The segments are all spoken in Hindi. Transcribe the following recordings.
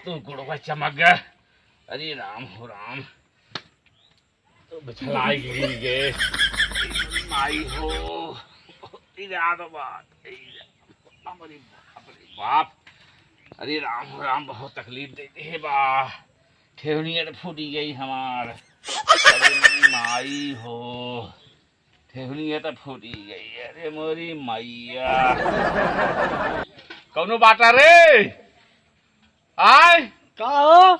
तो गुड़वा चमक गया। अरे राम हो राम, तो बिछलाई गिर गए। माई हो बात हमारी बाप। अरे राम हो राम, बहुत तकलीफ देते है बा। ठेवनिया तो फूटी गई हमार। अरे मेरी माई हो, ठेवनिया तो फूटी गई। अरे मोरी मैया, कौनो बाटा रे आय का हो?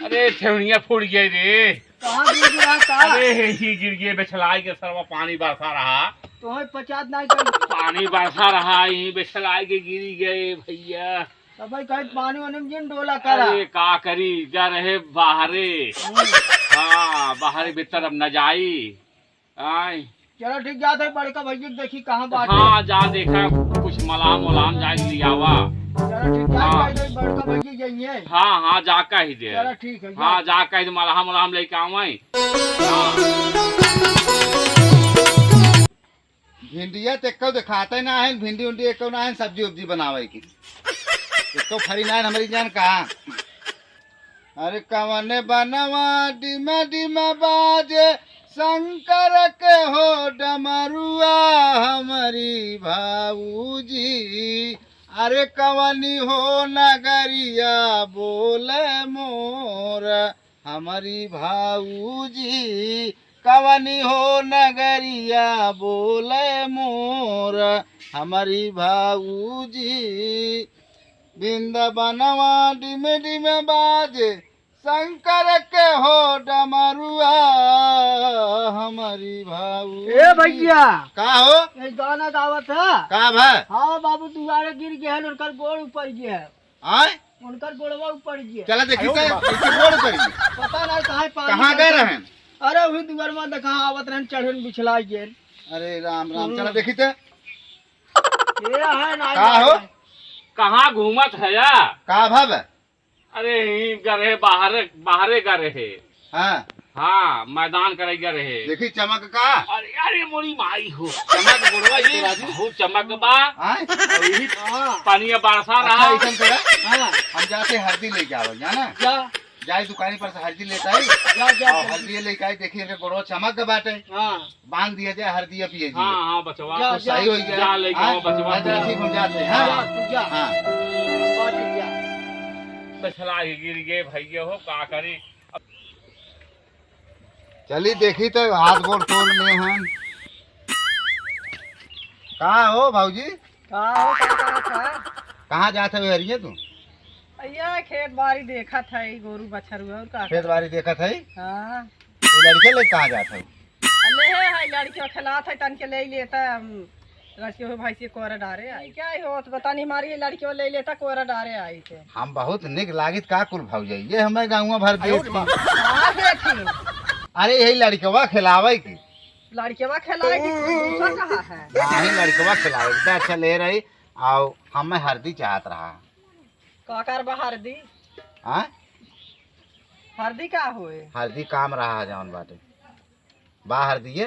अरे ठेवनिया फूट गई रे। कहाँ गिर गया का? अरे ही गिर गए बिछलाई के सरवा, पानी बरसा रहा। तुम्हें पचास नहीं कर पानी बरसा रहा, यही बिछलाई के गिरी गए भैया। तब भाई कहीं पानी वानी में जिन डोला करा। अरे का करी, जा रहे बाहरे। हाँ बाहरे भीतर अब न जाई। आय चलो ठीक, जाते है बड़का भैया देखी कहाँ बात हाँ जा देखा, कुछ मलाम वलाम जा लियावा। चलो ठीक, हाँ। जाए बड़का भैया जाइए। हाँ हाँ जा कह ही दे। चलो ठीक है। हाँ जा कह दे, मलाम वलाम लेके आवाई। भिंडिया तो एक दिखाते ना है, भिंडी उंडी एक ना है, सब्जी उब्जी बनावे की एक खरी ना हमारी जान कहा। अरे कवने बनवा डिमा डिमा बाजे, शंकर के हो डमरुआ हमारी भाऊजी। अरे कवनी हो नगरिया बोले मोर हमारी भाऊजी। कवनी हो नगरिया बोले मोर हमारी भाऊजी। वृंदावनवा डिमे डिमे बाजे, शंकर के हो डमरुआ हमारी भाऊ। ए भैया का हो? ये गाना गावत है। का भाई? हाँ बाबू दुआरे गिर गए हैं, उनकर गोड़ ऊपर गया है। आय उनकर गोड़वा ऊपर गया। चला देखी तो इसकी गोड़ करी। पता नहीं कहाँ पानी। कहाँ गए रहे? अरे वही दुआर में देखा आवत रहन, चढ़े बिछला गए। अरे राम राम, चला देखी तो। ये है ना का हो? कहाँ घूमत है या? का भाव? अरे ही गए बाहरे, बाहरे गए है। हाँ हाँ मैदान करे गए। देखी चमक का। अरे अरे मोरी माई हो, चमक गुड़वा ये बहुत चमक बा। आय यही हाँ। पानी बरसा अच्छा रहा। ऐसा करा, हाँ हम जाते हल्दी लेके आओ जाना। जा जाए दुकानी पर से हल्दी लेता है। जा जा। और हल्दी लेके आई, देखिए गोड़ो चमक के बाटे, हाँ बांध दिया जाए, हल्दी पिए हाँ हाँ बचवा, जा, तो सही हो जा गया। लेके हाँ? आओ बचवा। अच्छा, ठीक हम जाते हैं। जा हाँ तू जा। हाँ बात जा। बिछला ही गिर गए भैया हो, का करी। चली देखी तो हाथ गोड़ तोड़ में हैं। कहाँ हो भाऊजी? कहाँ जाते हुए हरिये तू? भैया खेत बाड़ी देखा था, गोरू बछर हुआ और का। खेत बाड़ी देखा था? हाँ लड़के ले कहाँ जाते हो? ले है लड़की खिला था, तन के ले लेता लड़की हो भाई से कोरा डारे आई क्या हो, तो बता नहीं हमारी लड़की ले लेता कोरा डारे आई थे। हम बहुत निक लागित का कुल भाऊजी, ये हमें गाँव भर देश की। हाँ देखी अरे यही लड़कवा खिलावे की। लड़केवा खिलाए की दूसरा कहाँ है? नहीं लड़कवा खिलावे की, अच्छा ले रही। और हमें हल्दी चाहत रहा। काकर बा हरदी? हाँ हरदी का हुए? हल्दी काम रहा जौन बाटे बाहर दिए।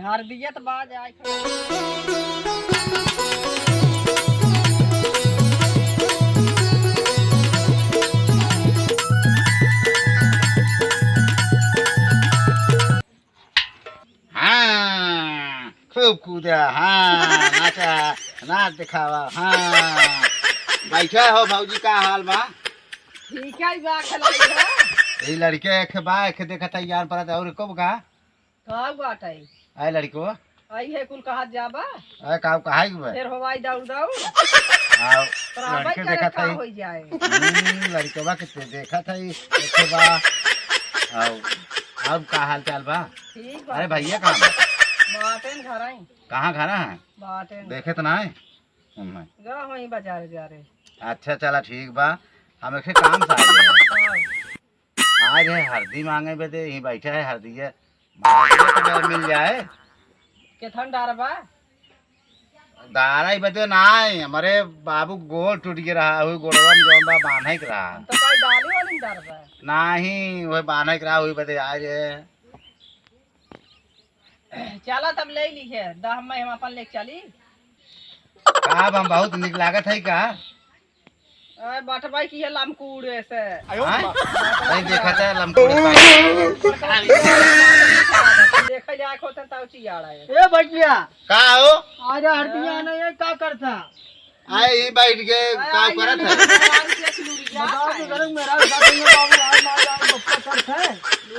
हरदी तो बाज आई। हाँ खूब कूदा, हाँ नाचा, नाच दिखावा। हाँ बैठा हो भाऊजी, का हाल बा? ठीक है बा खिलाई है। यही लड़के एक बा एक देखा था यार पर और कब का कहाँ बात आई? आए लड़को आई है कुल कहा जाबा अरे का कहाई बा? फिर हवाई दौड़ दौड़ आओ तोरा लड़के करे देखा का था हो जाए। लड़कवा के देखा था एक बा। आओ अब का हाल चाल बा? ठीक बा। अरे भैया कहाँ बा? बाटेन घर आई। कहाँ घर है? बाटेन देखे तो ना है। गा वहीं बाजार जा रहे। अच्छा चला ठीक बा, हम एक काम से आ गए। आज है हल्दी मांगे बदे यहीं बैठा है हल्दी है, तो मिल जाए। के ठंडा बा दारा ही बदे ना है, हमारे बाबू गोल टूट के रहा हुई गोड़वा में जौन बा बांधे के रहा। तो कोई डाली वाली डर बा नहीं वही बांधे के रहा हुई बदे आज है। चला तब ले ली है 10 में हम अपन लेके चली। का हम बहुत निक लागत है का? बटवाई की है लमकूड़ ऐसे नहीं देखा था लमकोड़े पानी। देखा जाए खोते तब चियाड़ा है ए भैया का हो आजा हरदिया नहीं है क्या करता आए ही बैठ के का करत है बताओ तो घर में मेरा साथ में बाबू आज मार आज बप्पा करता है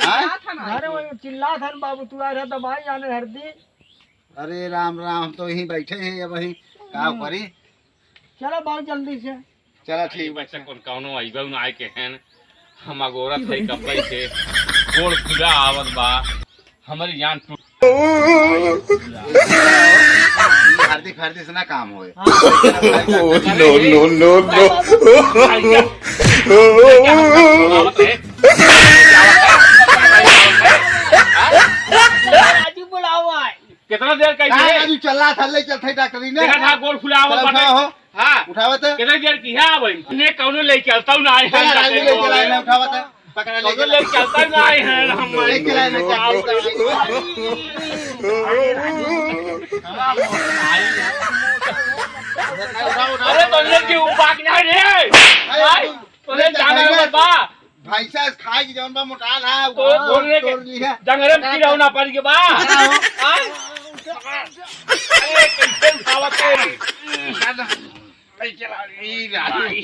हाँ? घर में चिल्ला था बाबू तू आ रहा था भाई जाने हरदी अरे राम राम हम तो यहीं बैठे हैं अब वहीं का करी। चलो बहुत जल्दी से चला ठीक ठीक बच्चा कौन कौनो आइबा न आए के हैं हम अगोरत है कपड़े से गोड़ खुला आवत बा हमारी जान टूट हार्दिक हार्दिक से ना काम होए। नो नो राजू बुलाओ आए कितना देर का राजू चल रहा था ले चल थे डॉक्टरी ने देखा था गोड़ खुला आवत चलो बाटे उठाओ हो हां उठावत कितना देर की है भाई ने कौनो ले चलता ना आए चला राजू ले चला हैं ने उठावत पकड़ा ले कौनो ले चलता ना आए हैं हम ले चला ने अरे तुमने क्यों बाग ना रे भाई तुमने जाना बा भाई साहब खाए की जौन बा मोटाल है तो बोलने के तोड़ ली है जंगले में कीड़ा ना पड़ के बा हां अरे कैसे उठावा के चला रे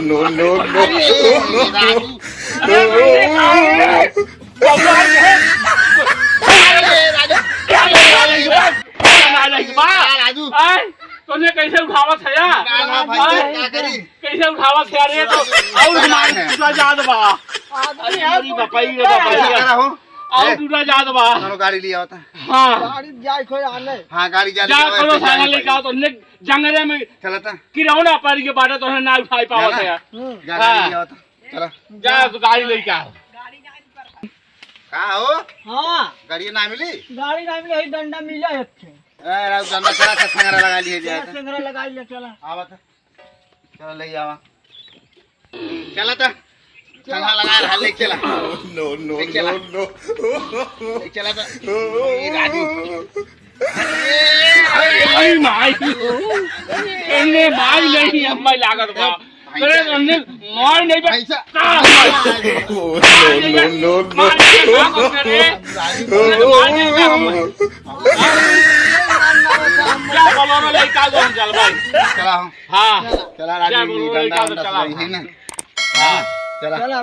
नो नो राजू तुमने कैसे उठावा था ना भाई क्या करी कैसे उठावा था रे तो और हमारे दूसरा याद बा अरे बापाई रे बापाई करा हो और दूसरा याद बा चलो गाड़ी लिया होता हां गाड़ी जाए खोए आने हाँ गाड़ी जा जा करो सारा लेके आओ तो ने जंगले में चलता किरौना पर के बाटे तो ना उठाई पावत है जा गाड़ी लिया होता चलो जा तो गाड़ी लेके आओ का हो हाँ गाड़ी ना मिली गाड़ी नहीं मिले डंडा मिला है ए राजू डंडा करा के संगरा लगा लिए जाए तो सिंगरा लगा लिया चला आवा था चलो ले आवा चला था चला लगा रहा ले चला नो नो नो नो ले चला था ये राजू अरे माई इन्ने माई नहीं अम्मा लागत बा अरे अन्ने मार नहीं बा पैसा नो क्या बोलो रे का गो चल भाई चला हां चला राजू डंडा डंडा सही है ना हाँ चला चला